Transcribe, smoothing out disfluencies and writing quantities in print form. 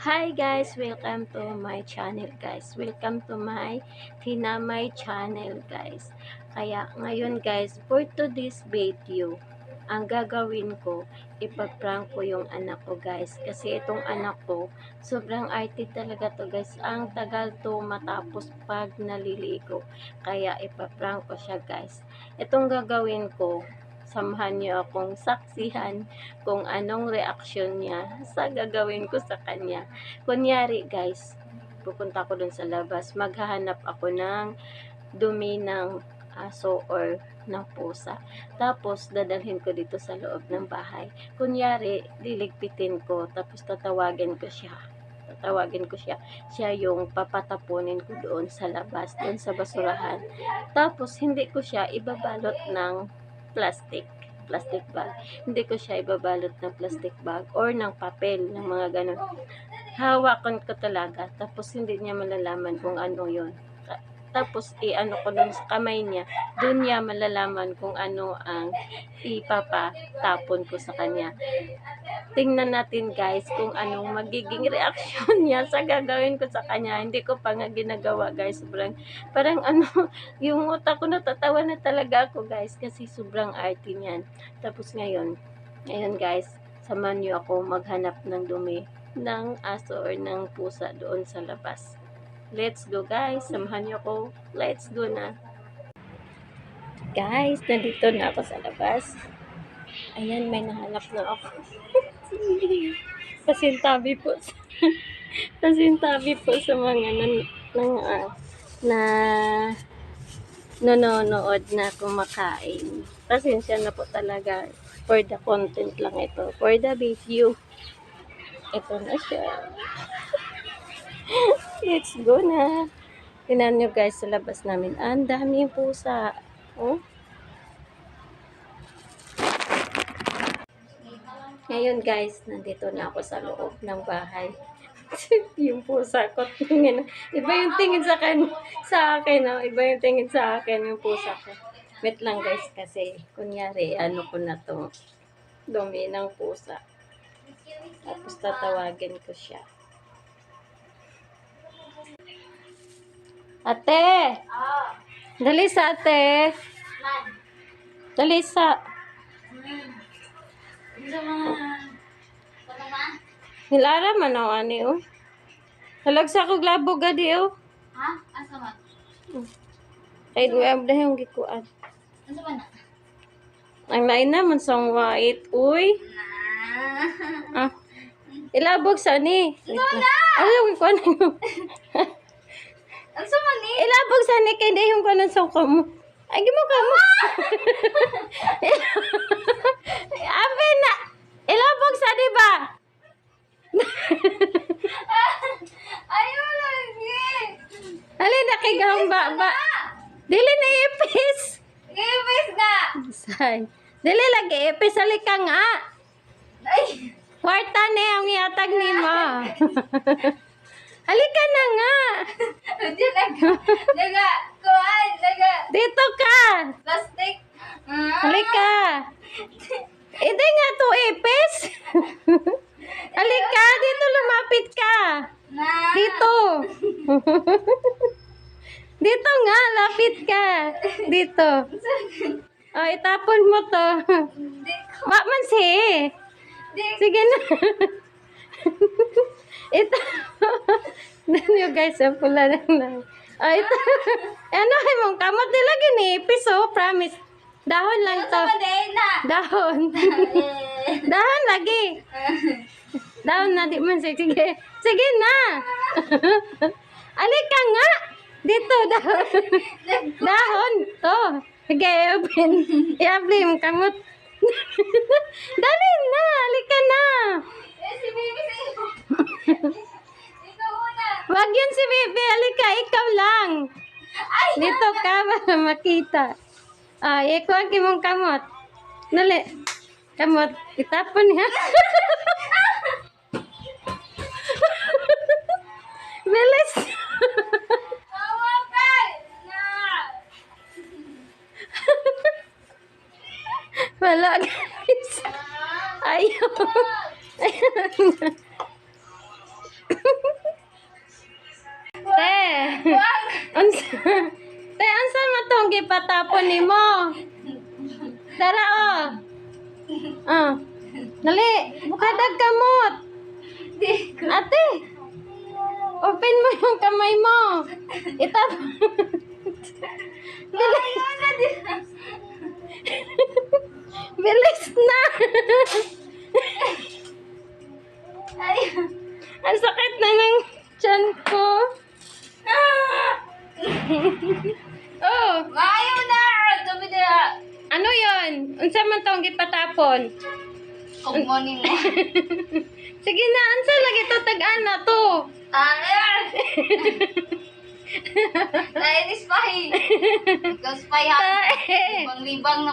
Hi guys, welcome to my channel guys. Welcome to my Tinamay channel guys. Kaya ngayon guys, for today's video, ang gagawin ko, ipaprank ko yung anak ko guys. Kasi itong anak ko, sobrang IT talaga to guys. Ang tagal to matapos pag naliligo. Kaya ipaprank ko siya guys. Itong gagawin ko, samahan niyo akong saksihan kung anong reaksyon niya sa gagawin ko sa kanya. Kunyari guys, pupunta ko dun sa labas, maghahanap ako ng dumi ng aso or ng pusa. Tapos, dadalhin ko dito sa loob ng bahay. Kunyari, liligpitin ko, tapos tatawagin ko siya. Siya yung papatapunin ko doon sa labas, doon sa basurahan. Tapos, hindi ko siya ibabalot ng plastic bag. Hindi ko siya ibabalot ng plastic bag or ng papel, ng mga ganun. Hawakan ko talaga, tapos hindi niya malalaman kung ano yon. Tapos i-ano ko dun sa kamay niya, dun niya malalaman kung ano ang ipapatapon ko sa kanya. Tingnan natin guys kung anong magiging reaction niya sa gagawin ko sa kanya. Hindi ko pa nga ginagawa guys, parang ano, yung utak ko natatawa na talaga ako guys kasi sobrang arty niyan. Tapos ngayon guys, samahan niyo ako maghanap ng dumi ng aso or ng pusa doon sa labas. Let's go guys, samahan niyo ako. Let's go na. Guys, nandito na ako sa labas. Ayan, may nahanap na ako. Pasintabi po. Pasintabi po sa mga na nanonood na kumakain. Pasensya na po talaga. For the content lang ito. For the video. Ito na siya. Let's go na. Tingnan nyo guys sa labas namin. Ang daming pusa. Oh. Ngayon guys, nandito na ako sa loob ng bahay. Yung pusa ko tingin. Iba yung tingin sa akin, no? Iba yung tingin sa akin yung pusa ko. Wait lang guys kasi kunyari ano ko na to. Dumi ng pusa. Tapos tatawagin ko siya. Ate! Dali sa ate! Dali sa... Nilara man ako ani oh. Halagsa ko glabo gadi oh. Ha? Asa man? Ay duwag na yung gikuan. Asa man na? Ang lain naman sang white uy. Ah. Ilabog sa ni. Asa man na? Ano yung gikuan mo? Asa man ni? Ilabog sa ni kay di yung kanon sa kamo. Ay gimo kamo. Abe na. Ilabog sa di ba? Ayaw lagi. Hali na kay gamba ba. Dili na ipis. Gibis na. Say. Dili lagi ipis halika nga. Ay. Kwarta na ang iatag ni mo. Halika na nga. Diyan naga. Kuan. Naga. Dito ka. Plastic. Halika. Hindi nga to ipis. Halika, dito lumapit ka. Na. Dito. Dito nga, lapit ka. Dito. Oh, itapon mo to. Di ko. Wak man si. Sige na. Ito. Dito guys, ang pula lang. Oh, ito. Ano ay mong kamot nila ginipis oh, promise. Dahon lang to. Asa man din na. Dahon. Dahon lagi. Dahon na di man sige. Sige na. Alika nga. Dito dahon. Dahon to. Sige, open. I-apply mo kamot. Dali na. Alika na. Si Bibi sa'yo. Ikaw una. Wag yun si Bibi. Alika, ikaw lang. Ay. Dito ka para makita. Ah, ikaw ang kimong kamot. Dali. Kamot. Itapon niya. Bilis. Awa ka. Na. Wala guys. Ayaw. Te. Unsa? Te, unsa man tong gipatapon nimo? Dara oh. Ah. Dali, bukadag kamot. Di ko. Ate. Open mo yung kamay mo. Itap. Dali. Ayaw na din. Bilis na. Ayaw. Ang sakit na ng tiyan ko. Oh, Ayaw na. Dumi na. ano yon? Unsa man tong gipatapon? Kung mo ni mo. Sige na, unsa lagi to tag-ana to? Ayaw. Nainis pa eh. Ikaw spy ha. Tae. Libang-libang na.